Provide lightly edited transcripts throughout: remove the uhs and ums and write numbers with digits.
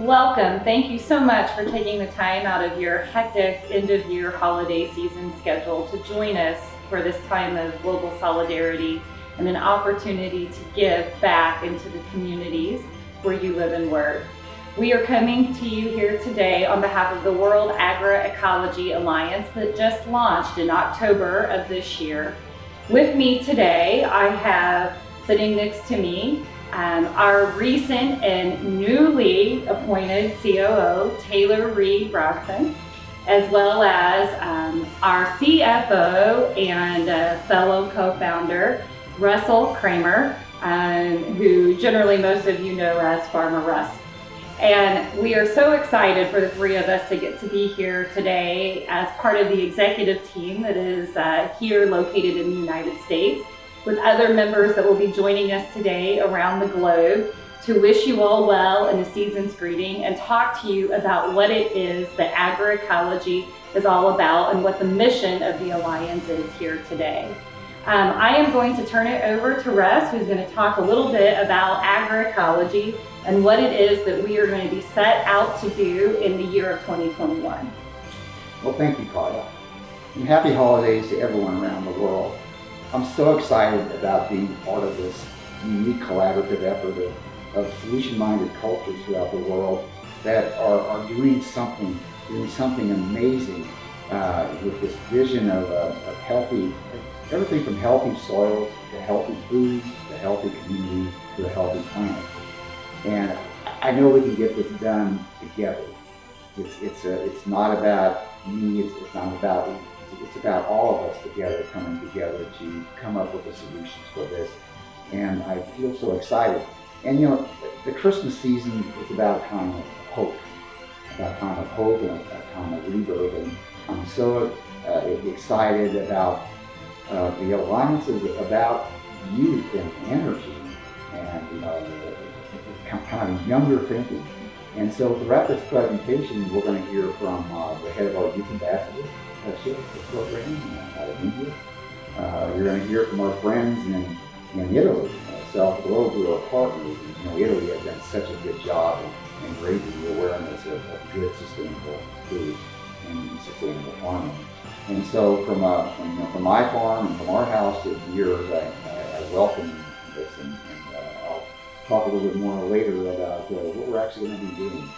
Welcome. Thank you so much for taking the time out of your hectic end-of-year holiday season schedule to join us for this time of global solidarity and an opportunity to give back into the communities where you live and work. We are coming to you here today on behalf of the World Agroecology Alliance that just launched in October of this year. With me today, I have sitting next to me our recent and newly appointed COO, Taylor Reed Robson, as well as our CFO and fellow co-founder, Russell Kramer, who generally most of you know as Farmer Russ. And we are so excited for the three of us to get to be here today as part of the executive team that is here located in the United States, with other members that will be joining us today around the globe to wish you all well in a season's greeting and talk to you about what it is that agroecology is all about and what the mission of the Alliance is here today. I am going to turn it over to Russ, who's going to talk a little bit about agroecology and what it is that we are going to be set out to do in the year of 2021. Well, thank you, Carla. And happy holidays to everyone around the world. I'm so excited about being part of this unique collaborative effort of solution-minded cultures throughout the world that are doing something amazing with this vision of healthy, everything from healthy soils to healthy foods to healthy communities to a healthy planet. And I know we can get this done together. It's not about me. It's about all of us together, coming together to come up with the solutions for this. And I feel so excited. And you know, the Christmas season is about a time of hope, and a time of rebirth. And I'm so excited about the Alliance is about youth and energy and kind of younger thinking. And so throughout this presentation, we're going to hear from the head of our Youth Ambassador program out of India. You're going to hear from our friends in Italy, South Globe, who are partners. You know, Italy has done such a good job in raising the awareness of good, sustainable food and sustainable farming. And so from my farm and from our house to yours, I welcome this, and I'll talk a little bit more later about what we're actually going to be doing.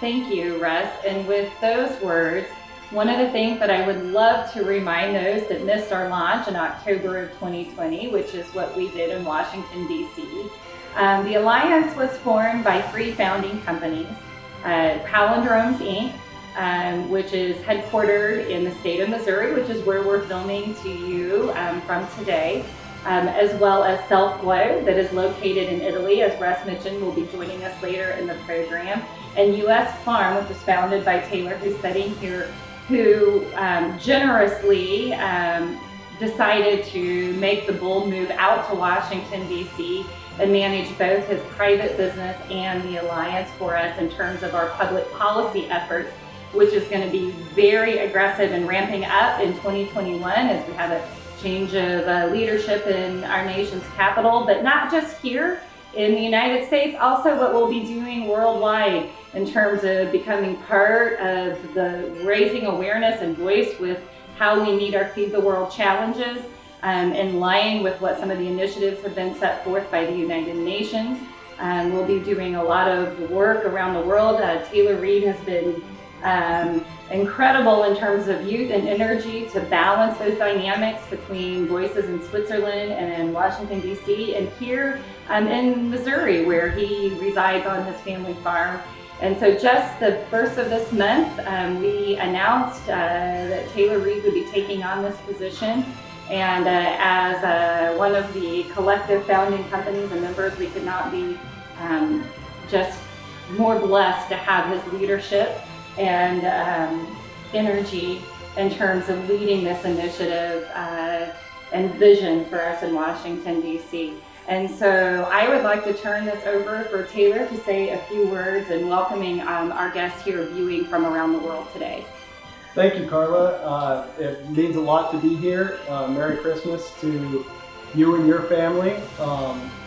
Thank you, Russ. And with those words, one of the things that I would love to remind those that missed our launch in October of 2020, which is what we did in Washington, D.C. The Alliance was formed by three founding companies, Palindromes, Inc., which is headquartered in the state of Missouri, which is where we're filming to you from today, as well as Self-Glow, that is located in Italy, as Russ mentioned, will be joining us later in the program, and U.S. Farm, which was founded by Taylor, who's sitting here, who generously decided to make the bold move out to Washington, D.C. and manage both his private business and the Alliance for us in terms of our public policy efforts, which is going to be very aggressive and ramping up in 2021 as we have a change of leadership in our nation's capital, but not just here in the United States, also what we'll be doing worldwide in terms of becoming part of the raising awareness and voice with how we meet our Feed the World challenges, in line with what some of the initiatives have been set forth by the United Nations. We'll be doing a lot of work around the world. Taylor Reed has been incredible in terms of youth and energy to balance those dynamics between voices in Switzerland and in Washington, D.C., and here in Missouri, where he resides on his family farm. And so just the first of this month, we announced that Taylor Reed would be taking on this position. And as one of the collective founding companies and members, we could not be just more blessed to have his leadership and energy in terms of leading this initiative and vision for us in Washington, D.C. And so I would like to turn this over for Taylor to say a few words and welcoming our guests here viewing from around the world today. Thank you, Carla. It means a lot to be here. Merry Christmas to you and your family.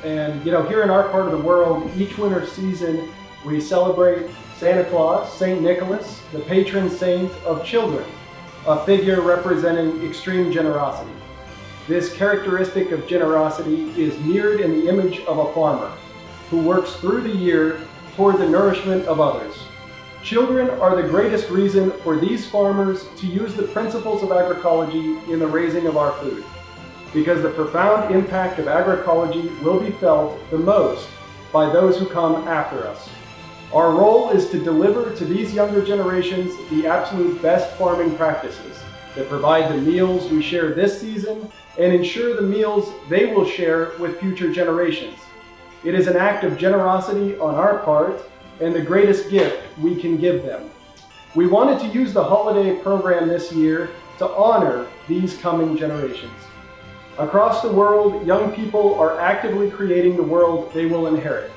And you know, here in our part of the world, each winter season we celebrate Santa Claus, St. Nicholas, the patron saint of children, a figure representing extreme generosity. This characteristic of generosity is mirrored in the image of a farmer who works through the year toward the nourishment of others. Children are the greatest reason for these farmers to use the principles of agroecology in the raising of our food, because the profound impact of agroecology will be felt the most by those who come after us. Our role is to deliver to these younger generations the absolute best farming practices that provide the meals we share this season and ensure the meals they will share with future generations. It is an act of generosity on our part and the greatest gift we can give them. We wanted to use the holiday program this year to honor these coming generations. Across the world, young people are actively creating the world they will inherit,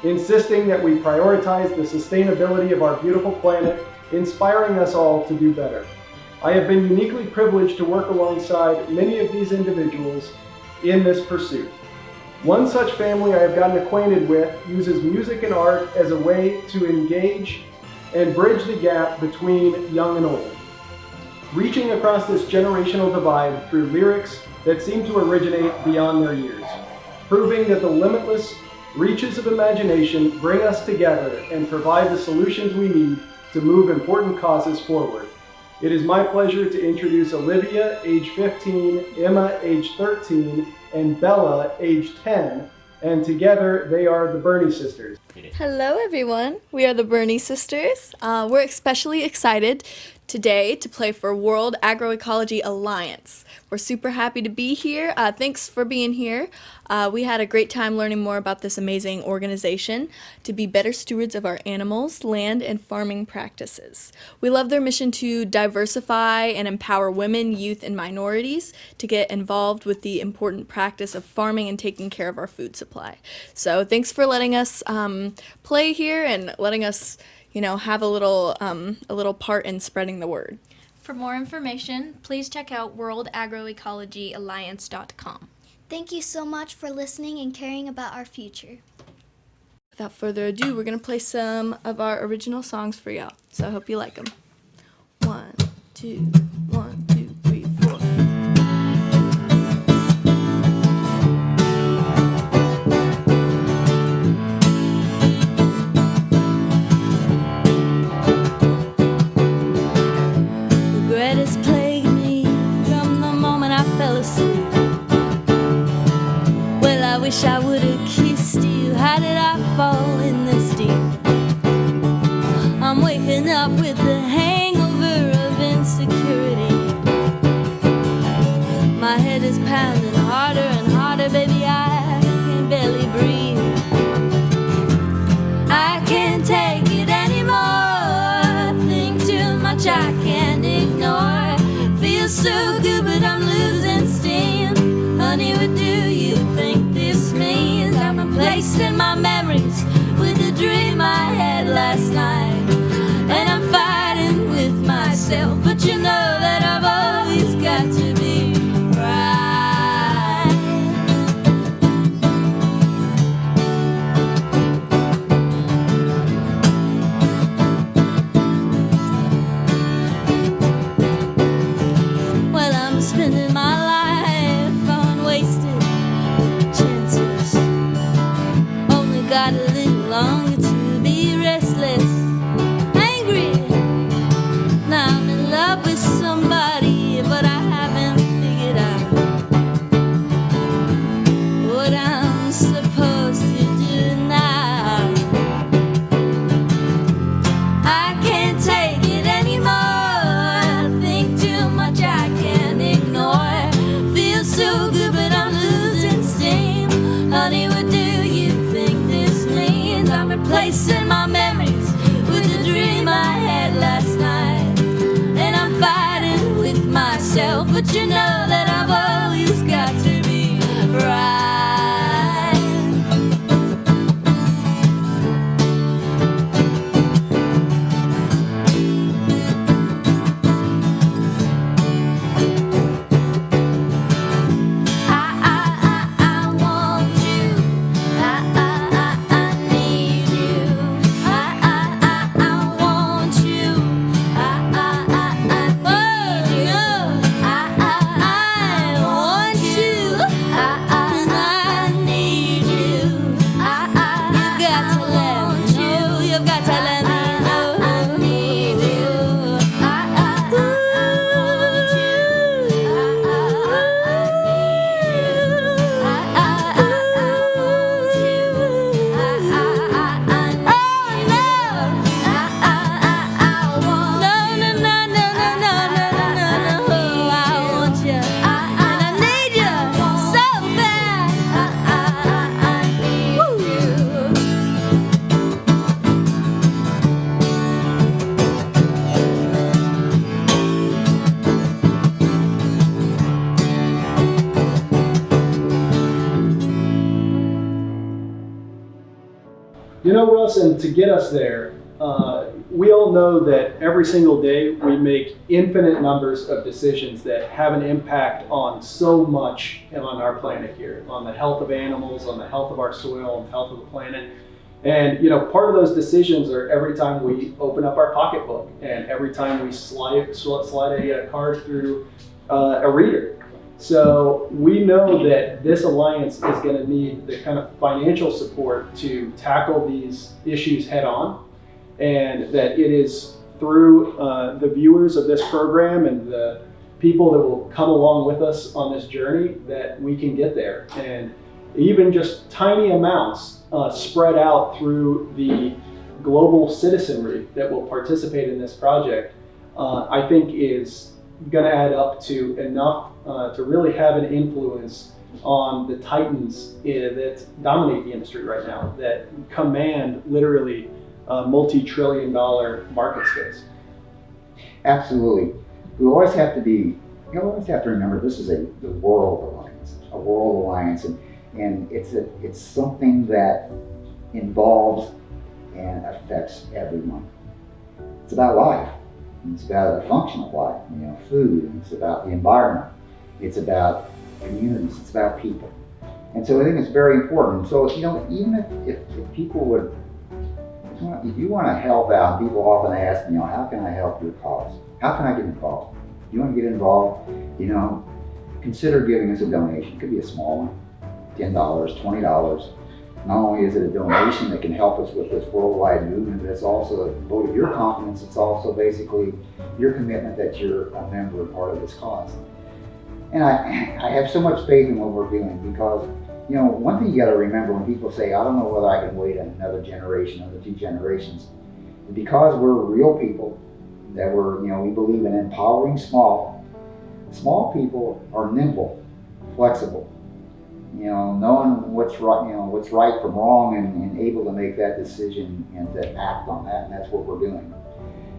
insisting that we prioritize the sustainability of our beautiful planet, inspiring us all to do better. I have been uniquely privileged to work alongside many of these individuals in this pursuit. One such family I have gotten acquainted with uses music and art as a way to engage and bridge the gap between young and old, reaching across this generational divide through lyrics that seem to originate beyond their years, proving that the limitless reaches of imagination bring us together and provide the solutions we need to move important causes forward. It is my pleasure to introduce Olivia, age 15, Emma, age 13, and Bella, age 10, and together they are the Bernie sisters. Hello everyone, we are the Bernie sisters. We're especially excited today to play for World Agroecology Alliance. We're super happy to be here. Thanks for being here. We had a great time learning more about this amazing organization to be better stewards of our animals, land, and farming practices. We love their mission to diversify and empower women, youth, and minorities to get involved with the important practice of farming and taking care of our food supply. So thanks for letting us play here and letting us have a little part in spreading the word. For more information, please check out worldagroecologyalliance.com. Thank you so much for listening and caring about our future. Without further ado, we're going to play some of our original songs for y'all. So I hope you like them. 1, 2, 1, 2, 3, 4. Regret has plagued me from the moment I fell asleep. Well, I wish I would have kissed you. How did I fall in this deep? I'm waking up with the hangover of insecurity. My head is pounding harder and harder, baby, I can barely breathe. I can't take it anymore. Think too much I can't ignore. Feels so good, but I'm losing steam. Honey, what do you think this means? I'm replacing my memories with the dream I had last night. And I'm fighting with myself, but you know that I've always got to be right. Well, I'm spending my life on wasted chances. Only got a little longer to be restless, angry. Now I'm in love with somebody, but I haven't figured out what I'm supposed to do now. I can't take it anymore. Think too much I can't ignore. Feels so good, but I'm losing steam. Honey, what do you think this means? I'm replacing my memories with the dream I had last night. And I'm fighting with myself, but you know that I've always got to be right. I want you. I need you. I Russ, and to get us there, we all know that every single day we make infinite numbers of decisions that have an impact on so much on our planet here, on the health of animals, on the health of our soil, and health of the planet. And part of those decisions are every time we open up our pocketbook and every time we slide a card through a reader. So we know that this alliance is going to need the kind of financial support to tackle these issues head on, and that it is through the viewers of this program and the people that will come along with us on this journey that we can get there. And even just tiny amounts spread out through the global citizenry that will participate in this project, I think is going to add up to enough to really have an influence on the titans that dominate the industry right now, that command literally multi-trillion-dollar market space. Absolutely. We always have to remember this is the world alliance, and it's something that involves and affects everyone. It's about life. It's about the function of life, food. It's about the environment. It's about communities. It's about people. And so I think it's very important. So, even if people would, if you want to help out, people often ask me, how can I help your cause? How can I get involved? If you want to get involved, consider giving us a donation. It could be a small one, $10, $20. Not only is it a donation that can help us with this worldwide movement, but it's also a vote of your confidence. It's also basically your commitment that you're a member and part of this cause. And I have so much faith in what we're doing because, one thing you got to remember when people say, I don't know whether I can wait another generation, another 2 generations, because we're real people, that we believe in empowering small people are nimble, flexible. Knowing what's right from wrong and able to make that decision and to act on that, and that's what we're doing.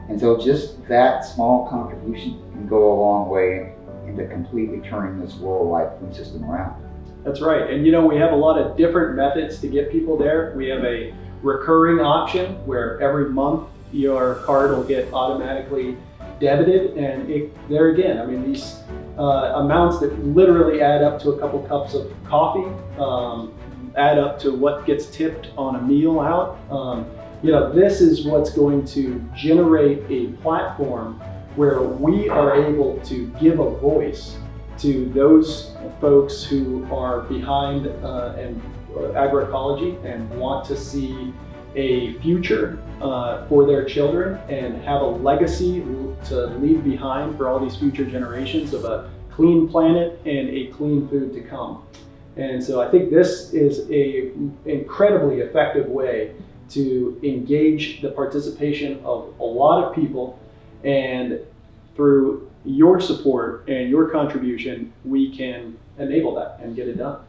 And so just that small contribution can go a long way into completely turning this worldwide food system around. That's right. And we have a lot of different methods to get people there. We have a recurring option where every month your card will get automatically debited, and there again, these amounts that literally add up to a couple cups of coffee, add up to what gets tipped on a meal out. This is what's going to generate a platform where we are able to give a voice to those folks who are behind agroecology and want to see a future for their children and have a legacy to leave behind for all these future generations of a clean planet and a clean food to come. And so I think this is an incredibly effective way to engage the participation of a lot of people, and through your support and your contribution, we can enable that and get it done.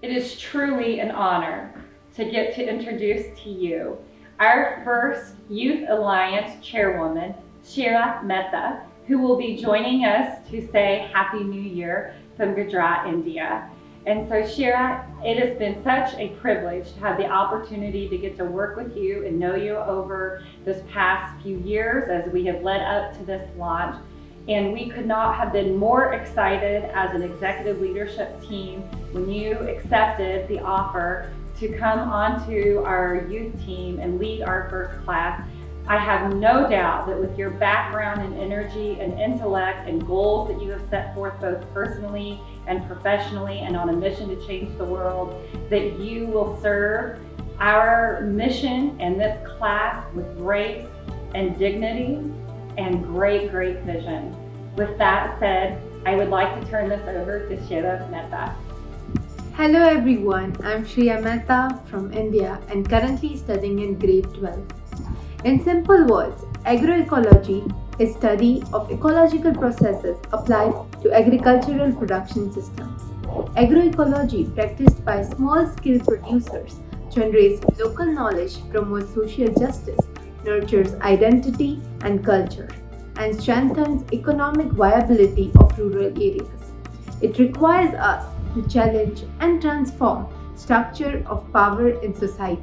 It is truly an honor to get to introduce to you our first Youth Alliance Chairwoman, Shira Mehta, who will be joining us to say Happy New Year from Gujarat, India. And so Shira, it has been such a privilege to have the opportunity to get to work with you and know you over this past few years as we have led up to this launch. And we could not have been more excited as an executive leadership team when you accepted the offer to come onto our youth team and lead our first class. I have no doubt that with your background and energy and intellect and goals that you have set forth both personally and professionally and on a mission to change the world, that you will serve our mission and this class with grace and dignity and great vision. With that said, I would like to turn this over to Shira Mehta. Hello everyone, I'm Shriya Mehta from India and currently studying in grade 12. In simple words, agroecology is study of ecological processes applied to agricultural production systems. Agroecology, practiced by small-scale producers, generates local knowledge, promotes social justice, nurtures identity and culture, and strengthens economic viability of rural areas. It requires us to challenge and transform structure of power in society.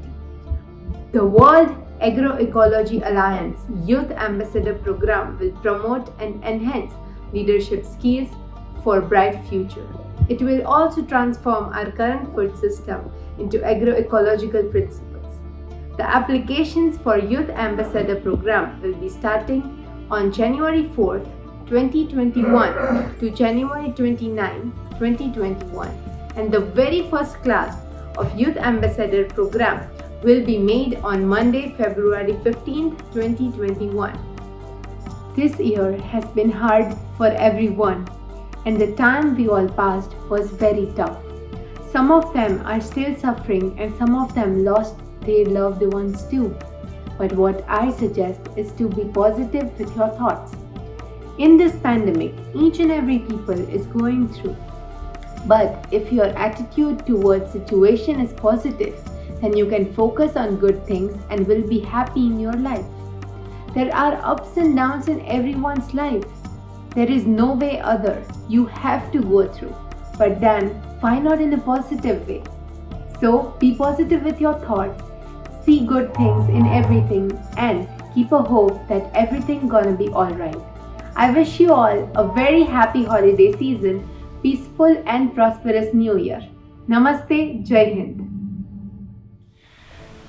The World Agroecology Alliance Youth Ambassador Program will promote and enhance leadership skills for a bright future. It will also transform our current food system into agroecological principles. The applications for Youth Ambassador Program will be starting on January 4th, 2021 to January 29, 2021, and the very first class of Youth Ambassador Program will be made on Monday, February 15th, 2021. This year has been hard for everyone, and the time we all passed was very tough. Some of them are still suffering and some of them lost their loved ones too. But what I suggest is to be positive with your thoughts. In this pandemic, each and every people is going through. But if your attitude towards situation is positive, then you can focus on good things and will be happy in your life. There are ups and downs in everyone's life. There is no way other. You have to go through. But then find out in a positive way. So be positive with your thoughts. See good things in everything and keep a hope that everything gonna be alright. I wish you all a very happy holiday season, peaceful and prosperous New Year. Namaste, Jai Hind.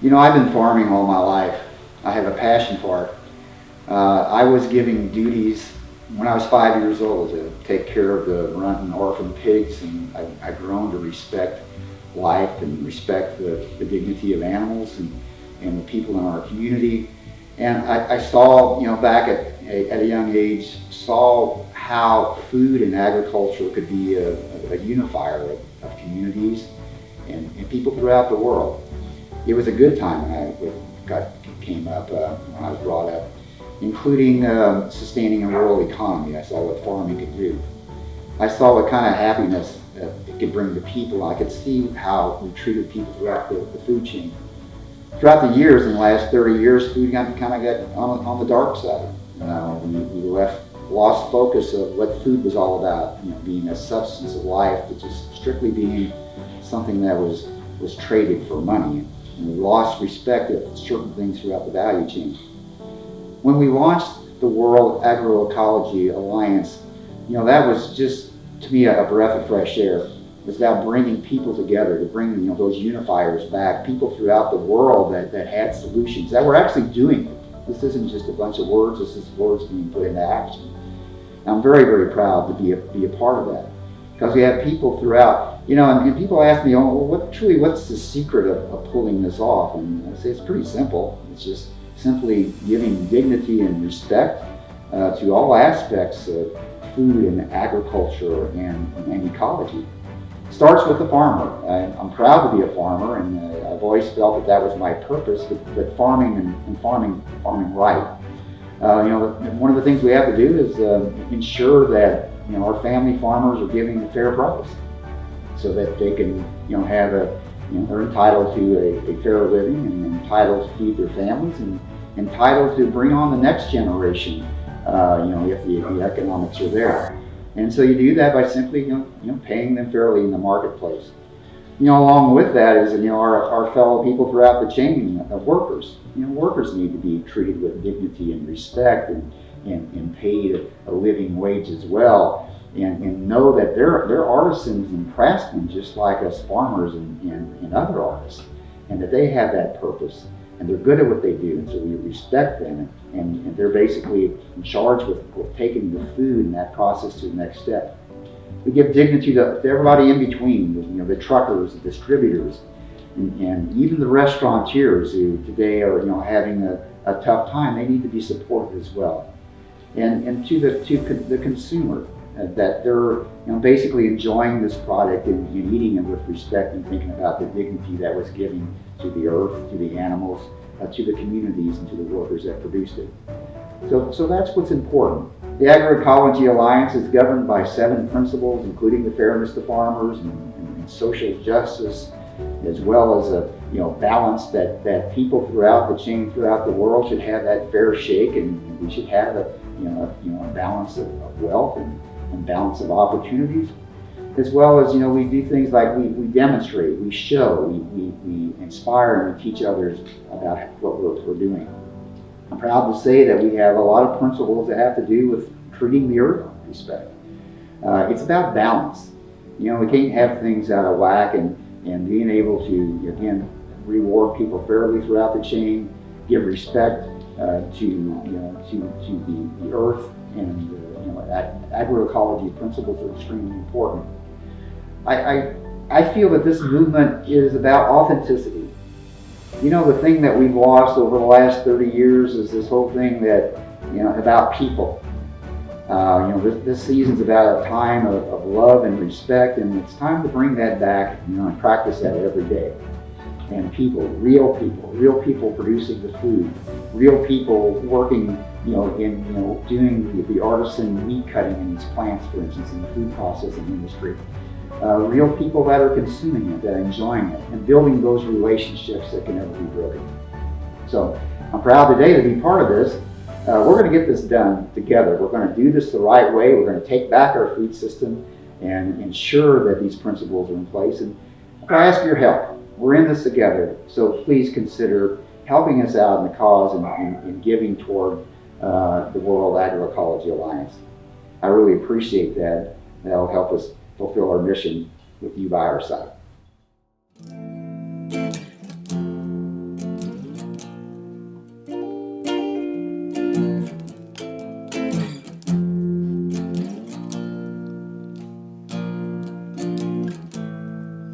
You know, I've been farming all my life. I have a passion for it. I was given duties when I was 5 years old to take care of the runt and orphan pigs, and I've grown to respect life and respect the dignity of animals and the people in our community. And I saw, you know, back at a young age, saw how food and agriculture could be a unifier of communities and people throughout the world. It was a good time when I came up, when I was brought up, including sustaining a rural economy. I saw what farming could do. I saw what kind of happiness it could bring to people. I could see how we treated people throughout the food chain. Throughout the years, in the last 30 years, food kind of got on the dark side. We lost focus of what food was all about, you know, being a substance of life to just strictly being something that was traded for money. And we lost respect of certain things throughout the value chain. When we launched the World Agroecology Alliance, you know, that was just, to me, a breath of fresh air. It was about bringing people together, to bring, you know, those unifiers back, people throughout the world that had solutions, that were actually doing it. This isn't just a bunch of words, this is words being put into action. And I'm very, very proud to be a part of that. Because we have people throughout, you know, and people ask me, oh, what's the secret of pulling this off? And I say it's pretty simple. It's just simply giving dignity and respect to all aspects of food and agriculture and ecology. It starts with the farmer. I'm proud to be a farmer, and I've always felt that was my purpose, but farming and farming right. You know, one of the things we have to do is ensure that, you know, our family farmers are giving a fair price, so that they can, you know, have they're entitled to a fair living and entitled to feed their families and entitled to bring on the next generation, you know, if the economics are there. And so you do that by simply, you know, paying them fairly in the marketplace. You know, along with that is, you know, our fellow people throughout the chain of workers. You know, workers need to be treated with dignity and respect and paid a living wage as well. And know that they're artisans and craftsmen just like us farmers and other artists, and that they have that purpose and they're good at what they do, and so we respect them, and they're basically in charge with taking the food and that process to the next step. We give dignity to everybody in between, you know, the truckers, the distributors, and even the restaurateurs who today are, you know, having a tough time. They need to be supported as well, and to the consumer. That they're, you know, basically enjoying this product and eating it with respect and thinking about the dignity that was given to the earth, to the animals, to the communities, and to the workers that produced it. So that's what's important. The Agroecology Alliance is governed by 7 principles, including the fairness to farmers and social justice, as well as a, you know, balance that people throughout the chain, throughout the world should have that fair shake, and we should have a balance of wealth and balance of opportunities. as well as, we do things like we demonstrate, we show, we inspire, and we teach others about what we're doing. I'm proud to say that we have a lot of principles that have to do with treating the earth with respect. It's about balance. We can't have things out of whack, and being able to, again, reward people fairly throughout the chain, give respect to the earth, and agroecology principles are extremely important. I feel that this movement is about authenticity. The thing that we've lost over the last 30 years is this whole thing that, about people. This season's about a time of love and respect, and it's time to bring that back, and practice that every day. And real people producing the food, real people working, doing the artisan meat cutting in these plants, for instance, in the food processing industry. Real people that are consuming it, that are enjoying it, and building those relationships that can never be broken. So I'm proud today to be part of this. We're going to get this done together. We're going to do this the right way. We're going to take back our food system and ensure that these principles are in place. And I ask your help. We're in this together, so please consider helping us out in the cause and giving toward the World Agroecology Alliance. I really appreciate that. That'll help us fulfill our mission with you by our side.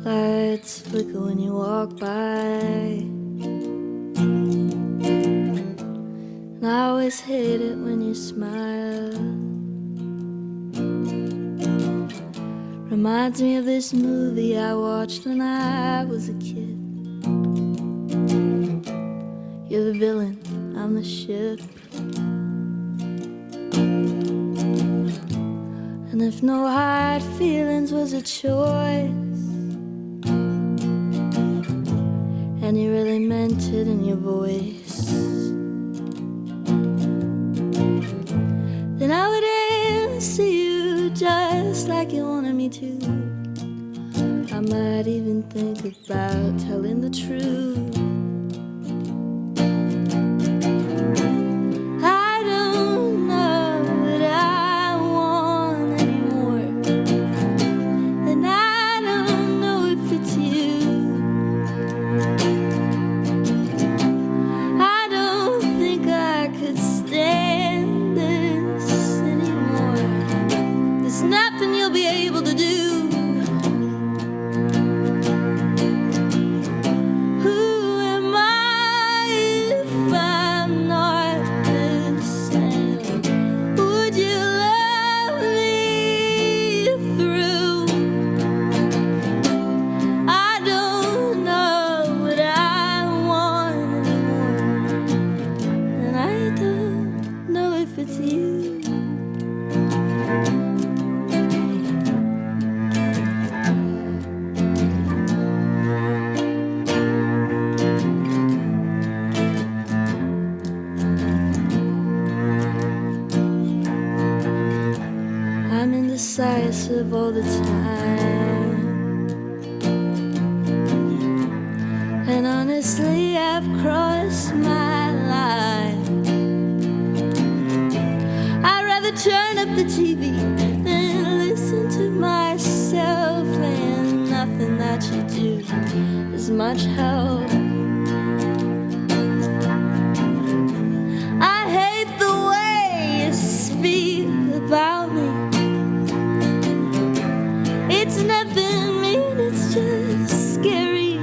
Lights flicker when you walk by, and I always hate it when you smile. Reminds me of this movie I watched when I was a kid. You're the villain, I'm the ship. And if no hard feelings was a choice, and you really meant it in your voice, then I would answer you just like you wanted me to. I might even think about telling the truth. I don't know what I want anymore, and I don't know if it's you. I don't think I could stand this anymore. There's nothing you'll be able to do. Who am I if I'm not the same? Would you love me through? I don't know what I want anymore, and I don't know if it's you. I'm indecisive all the time, and honestly I've crossed my line. I'd rather turn up the TV than listen to myself, and nothing that you do is much help. I hate the way you speak about me. It's nothing mean, it's just scary.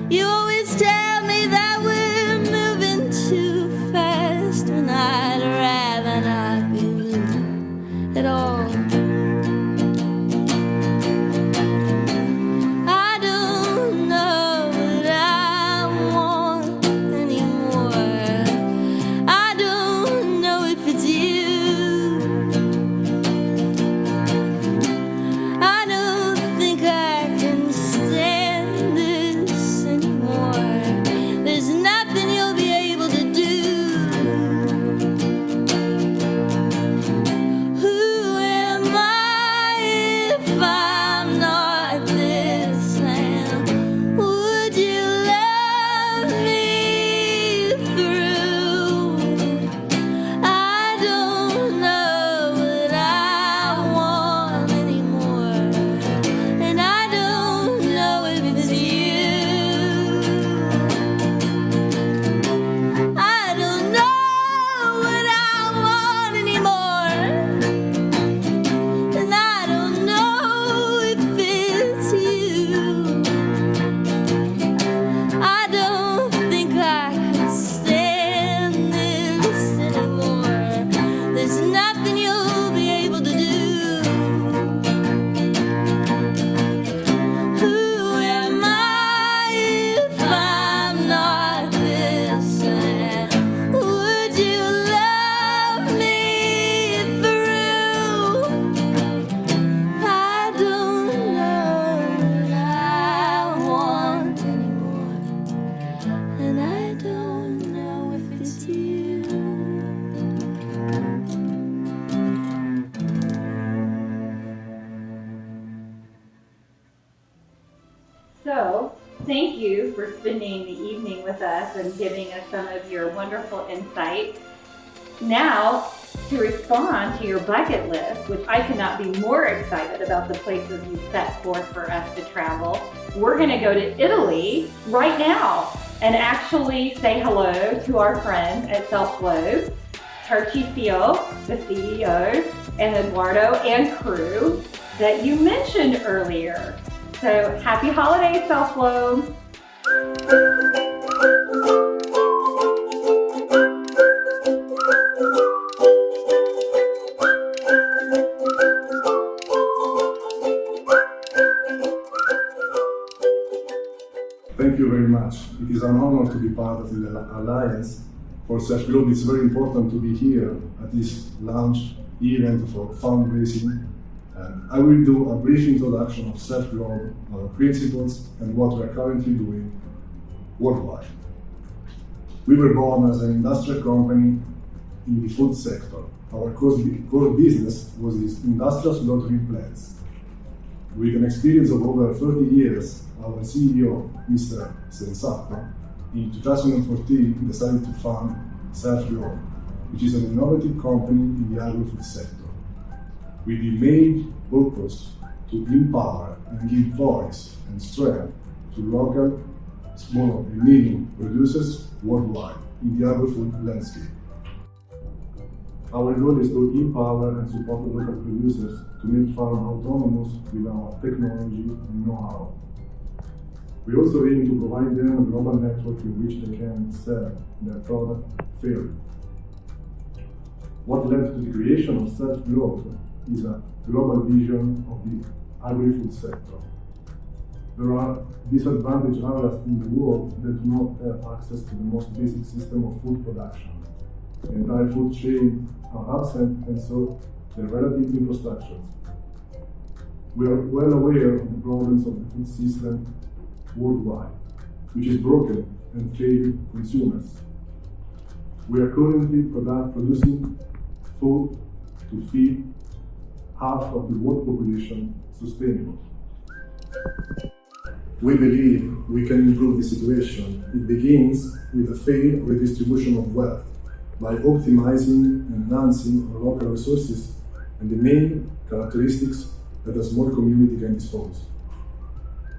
You always tell me that we're moving too fast, when I'd rather not be moving at all. I don't thank you for spending the evening with us and giving us some of your wonderful insight. Now, to respond to your bucket list, which I could not be more excited about the places you set forth for us to travel, we're going to go to Italy right now and actually say hello to our friends at Self Globe, Tarcisio, the CEO, and Eduardo and crew that you mentioned earlier. So happy holidays, Self Globe. Thank you very much. It is an honor to be part of the Alliance for Self Globe. It's very important to be here at this launch event for fundraising. I will do a brief introduction of Self Globe, our principles, and what we are currently doing worldwide. We were born as an industrial company in the food sector. Our core business was industrial slaughtering plants. With an experience of over 30 years, our CEO, Mr. Sensato, in 2014 decided to found Self Globe, which is an innovative company in the agri-food sector, with the main purpose to empower and give voice and strength to local, small and medium producers worldwide in the agri-food landscape. Our goal is to empower and support the local producers to make farm autonomous with our technology and know-how. We also aim to provide them a global network in which they can sell their product fairly. What led to the creation of Self Globe is a global vision of the agri-food sector. There are disadvantaged areas in the world that do not have access to the most basic system of food production. The entire food chain are absent, and so the relative infrastructures. We are well aware of the problems of the food system worldwide, which is broken and failing consumers. We are currently producing food to feed half of the world population sustainable. We believe we can improve the situation. It begins with a fair redistribution of wealth by optimizing and enhancing our local resources and the main characteristics that a small community can dispose.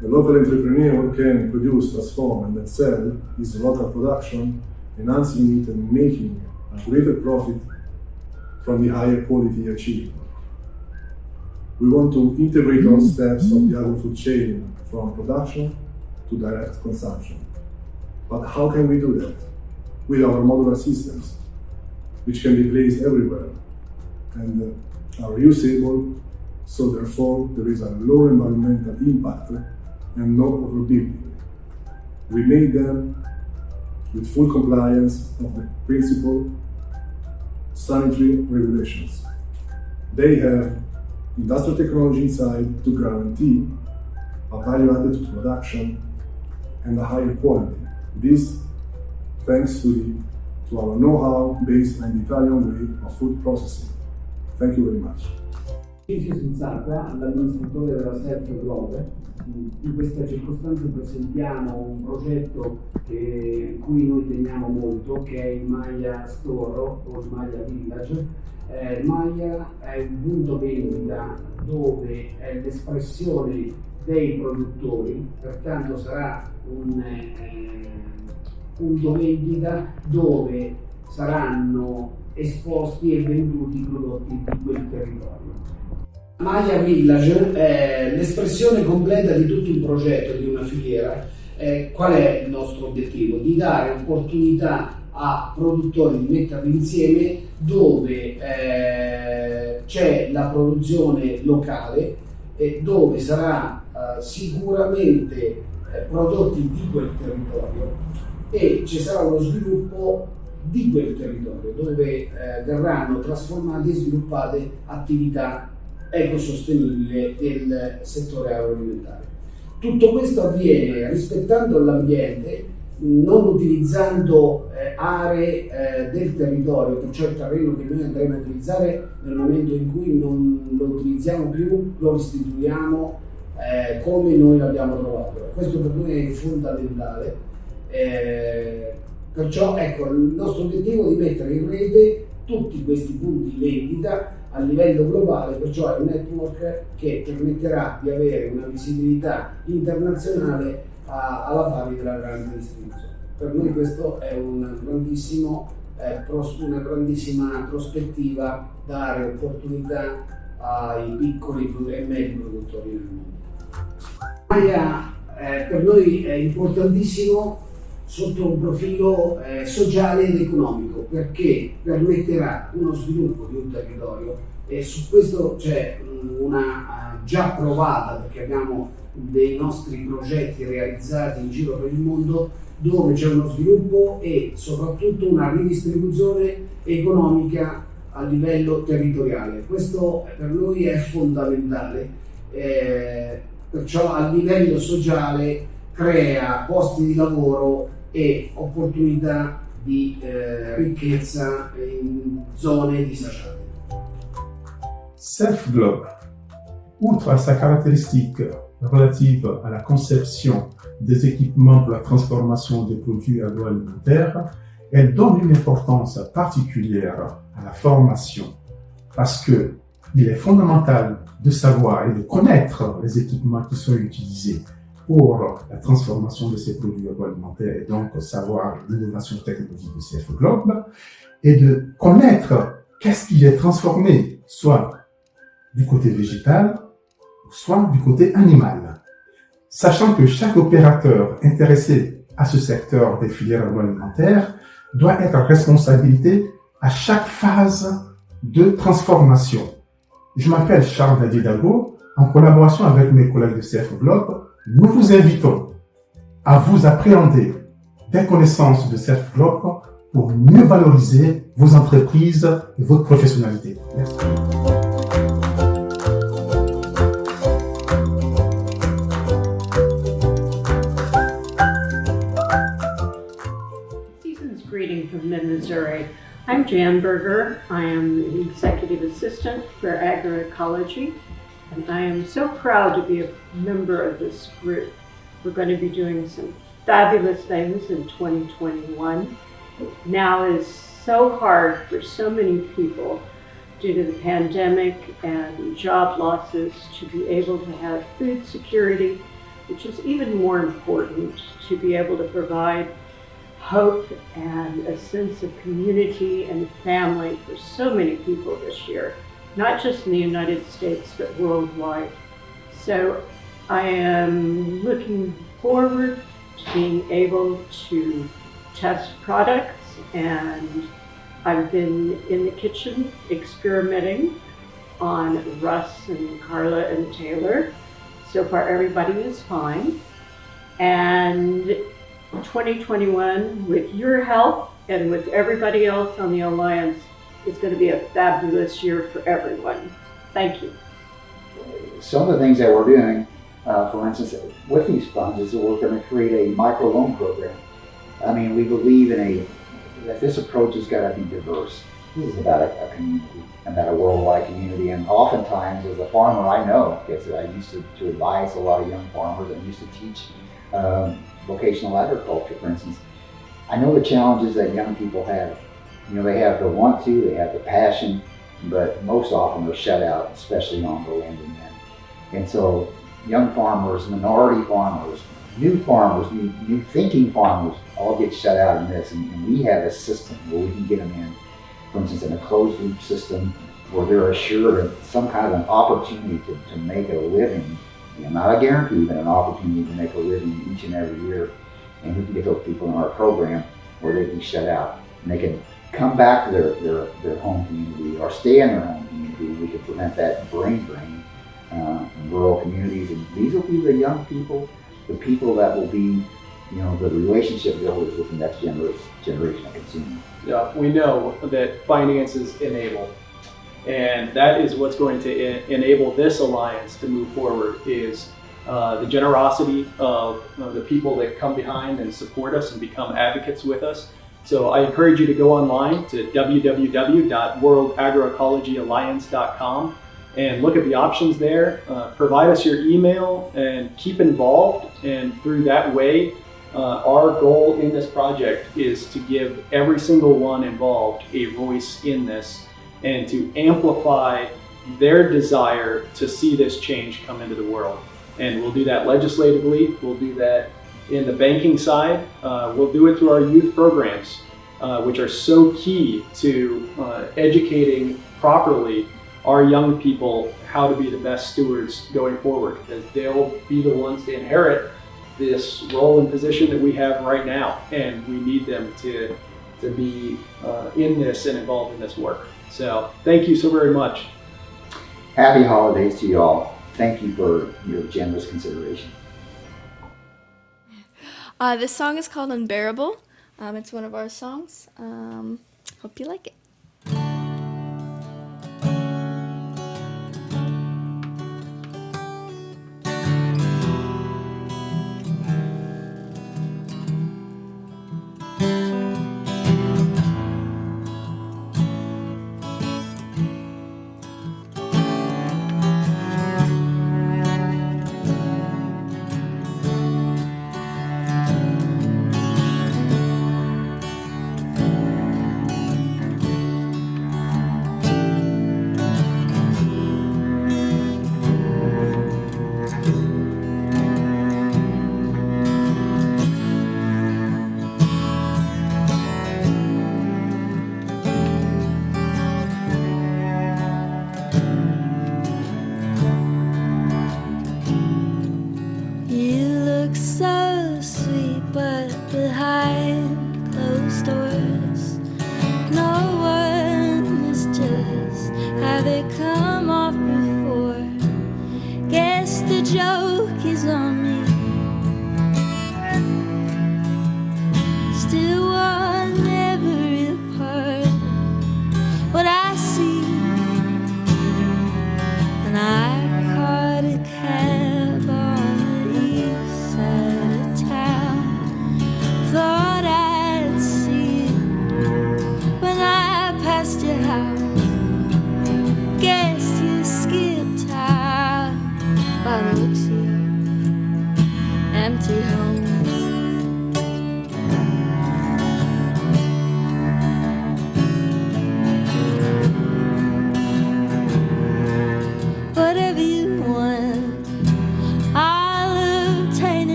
The local entrepreneur can produce, transform, and then sell his local production, enhancing it and making a greater profit from the higher quality achieved. We want to integrate all steps of the agri-food chain from production to direct consumption. But how can we do that? With our modular systems, which can be placed everywhere and are reusable, so therefore there is a low environmental impact and no overbuilding. We made them with full compliance of the principal sanitary regulations. They have industrial technology inside to guarantee a value added to production and a higher quality. This thanks to our know-how based on the Italian way of food processing. Thank you very much. Tarcisio Sensato, l'amministratore della Self Globe. In questa circostanza presentiamo un progetto a cui noi teniamo molto, che è il Maya Store o il Maya Village. Maya è un punto vendita dove è l'espressione dei produttori, pertanto sarà un punto vendita dove saranno esposti e venduti i prodotti di quel territorio. Maya Village è l'espressione completa di tutto il progetto di una filiera. Qual è il nostro obiettivo? Di dare opportunità a produttori di metterli insieme dove c'è la produzione locale e dove sarà sicuramente prodotti di quel territorio e ci sarà uno sviluppo di quel territorio dove verranno trasformate e sviluppate attività ecosostenibili del settore agroalimentare. Tutto questo avviene rispettando l'ambiente, non utilizzando aree del territorio, perciò il terreno che noi andremo a utilizzare nel momento in cui non lo utilizziamo più, lo restituiamo come noi l'abbiamo trovato. Questo per noi è fondamentale, perciò ecco, il nostro obiettivo è di mettere in rete tutti questi punti vendita a livello globale, perciò è un network che permetterà di avere una visibilità internazionale alla pari della grande distribuzione. Per noi questo è una grandissima prospettiva, dare opportunità ai piccoli e medi produttori nel mondo. WAEA per noi è importantissimo sotto un profilo sociale ed economico, perché permetterà uno sviluppo di un territorio, e su questo c'è una già provata, perché abbiamo dei nostri progetti realizzati in giro per il mondo dove c'è uno sviluppo e soprattutto una ridistribuzione economica a livello territoriale. Questo per noi è fondamentale, perciò a livello sociale crea posti di lavoro e opportunità di ricchezza in zone disagiate. Self-Globe, outre sa caractéristique relative à la conception des équipements pour la transformation des produits agroalimentaires, elle donne une importance particulière à la formation parce que il est fondamental de savoir et de connaître les équipements qui sont utilisés pour la transformation de ces produits agroalimentaires et donc savoir l'innovation technologique de Self-Globe et de connaître qu'est-ce qui est transformé, soit du côté végétal, soit du côté animal. Sachant que chaque opérateur intéressé à ce secteur des filières agroalimentaires doit être responsabilité à chaque phase de transformation. Je m'appelle Charles Nadidago. En collaboration avec mes collègues de Self-Globe, nous vous invitons à vous appréhender des connaissances de Self-Globe pour mieux valoriser vos entreprises et votre professionnalité. Merci. Greeting from mid-Missouri. I'm Jan Berger. I am the Executive Assistant for Agroecology, and I am so proud to be a member of this group. We're going to be doing some fabulous things in 2021. Now is so hard for so many people due to the pandemic and job losses to be able to have food security, which is even more important, to be able to provide hope and a sense of community and family for so many people this year, not just in the United States, but worldwide. So I am looking forward to being able to test products, and I've been in the kitchen experimenting on Russ and Carla and Taylor. So far everybody is fine. And 2021, with your help and with everybody else on the Alliance, is going to be a fabulous year for everyone. Thank you. Some of the things that we're doing, for instance, with these funds is that we're going to create a microloan program. I mean, we believe that this approach has got to be diverse. This is about a community, about a worldwide community, and oftentimes as a farmer I know, because I used to advise a lot of young farmers and used to teach vocational agriculture, for instance. I know the challenges that young people have. You know, they have the want to, they have the passion, but most often they're shut out, especially on the land and men. And so young farmers, minority farmers, new thinking farmers all get shut out in this. And we have a system where we can get them in, for instance, in a closed loop system where they're assured of some kind of an opportunity to make a living. You know, not a guarantee, but an opportunity to make a living each and every year. And we can get those people in our program where they can shut out and they can come back to their home community or stay in their home community. We can prevent that brain drain in rural communities. And these will be the young people, the people that will be, you know, the relationship builders with the next generation of consumers. Yeah, we know that finances enable. And that is what's going to enable this alliance to move forward, is the generosity of the people that come behind and support us and become advocates with us. So I encourage you to go online to www.worldagroecologyyalliance.com and look at the options there. Provide us your email and keep involved, and through that way, our goal in this project is to give every single one involved a voice in this and to amplify their desire to see this change come into the world. And we'll do that legislatively, we'll do that in the banking side, we'll do it through our youth programs, which are so key to educating properly our young people how to be the best stewards going forward, because they'll be the ones to inherit this role and position that we have right now, and we need them to be in this and involved in this work. So thank you so very much. Happy holidays to you all. Thank you for your generous consideration. This song is called Unbearable. It's one of our songs. Hope you like it.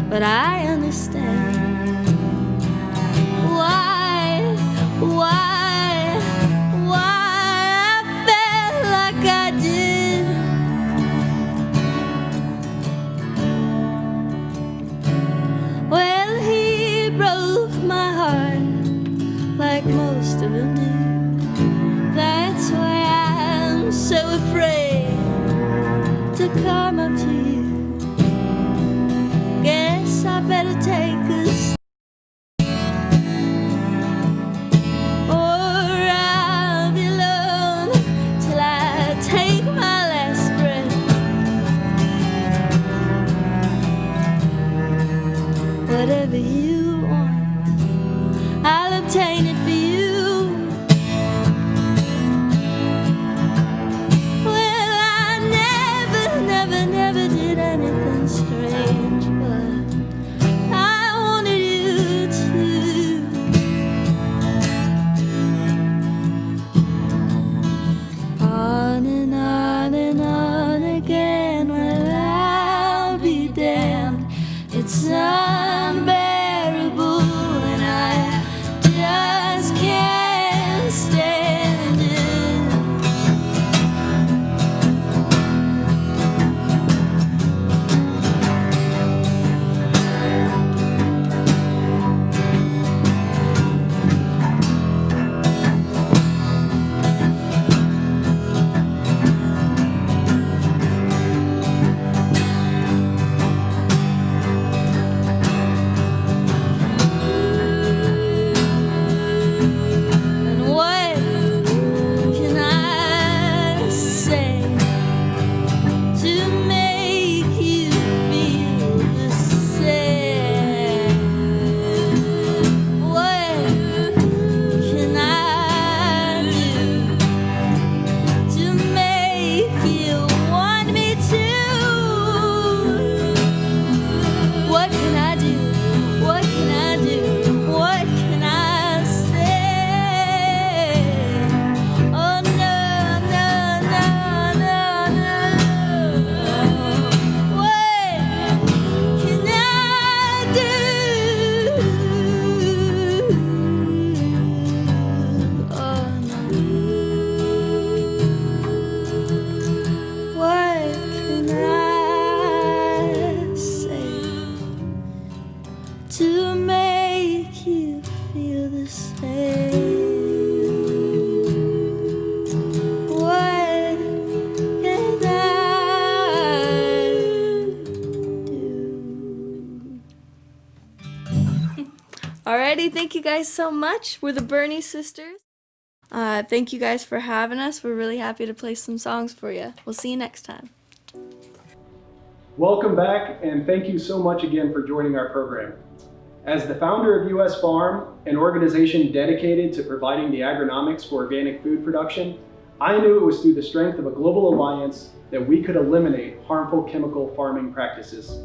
But I understand why I felt like I did. Well, he broke my heart like most of them do. That's why I'm so afraid to come up to you. Guess I better take a step, or I'll be alone till I take my last breath. Whatever you want, I'll obtain it for you. Well, I never did anything strange, but I wanted you to make you feel the same. What can I do? Alrighty, thank you guys so much. We're the Bernie Sisters. Thank you guys for having us. We're really happy to play some songs for you. We'll see you next time. Welcome back, and thank you so much again for joining our program. As the founder of US Farm, an organization dedicated to providing the agronomics for organic food production, I knew it was through the strength of a global alliance that we could eliminate harmful chemical farming practices.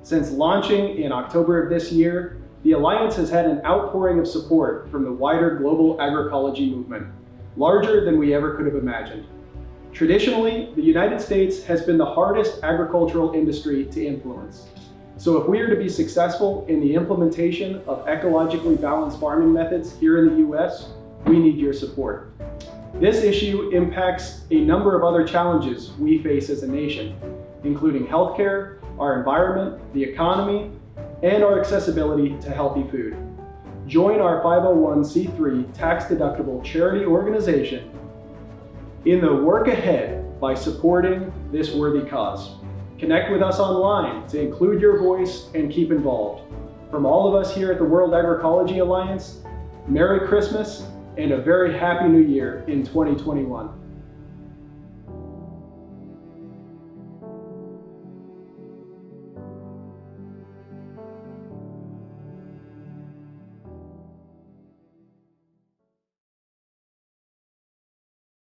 Since launching in October of this year, the Alliance has had an outpouring of support from the wider global agroecology movement, larger than we ever could have imagined. Traditionally, the United States has been the hardest agricultural industry to influence. So if we are to be successful in the implementation of ecologically balanced farming methods here in the US, we need your support. This issue impacts a number of other challenges we face as a nation, including healthcare, our environment, the economy, and our accessibility to healthy food. Join our 501c3 tax-deductible charity organization in the work ahead by supporting this worthy cause. Connect with us online to include your voice and keep involved. From all of us here at the World Agroecology Alliance, Merry Christmas and a very happy New Year in 2021.